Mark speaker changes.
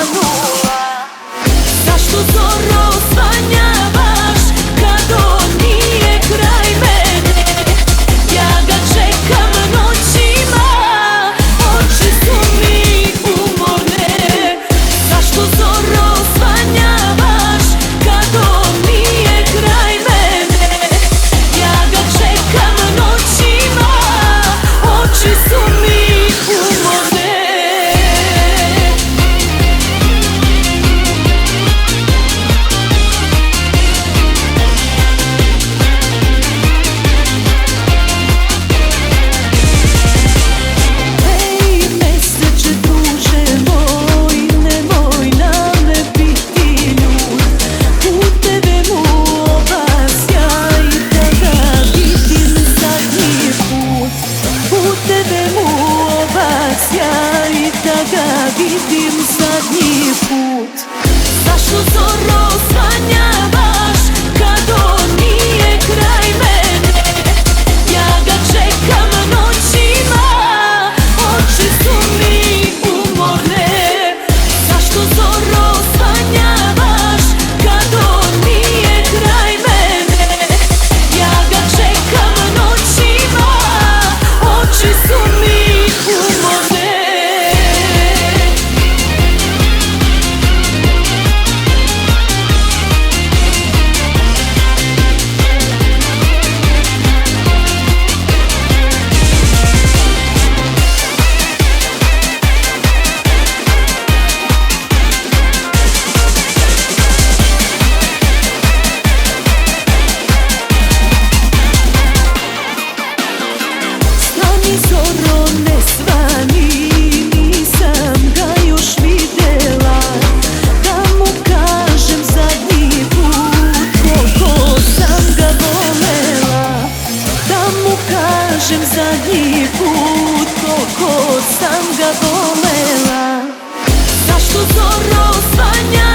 Speaker 1: svanula. Zašto zoro svanjavaš kad on nije kraj mene? Ja ga čekam noćima, oči su mi umorne. Zašto zoro svanjavaš kad on nije kraj mene? Ja ga čekam noćima, oči su mi umorne. Ej, meseče duže moj, nemoj na me biti ljut. Puteve mu obasja i da ga vidim zadnji put. Puteve mu obasja i da ga vidim zadnji put. Zašto zoro svanjavaš kad on nije kraj mene? Ja ga čekam noćima, oči su mi umorne. Zašto zoro svanjavaš kad on nije kraj mene? Ja ga čekam noćima, oči su mi umorne. Svani zoro ne svani, nisam ga još videla. Da mu kažem zadnji put koliko sam ga volela. Da mu kažem zadnji put koliko sam ga volela. Zašto zoro svanja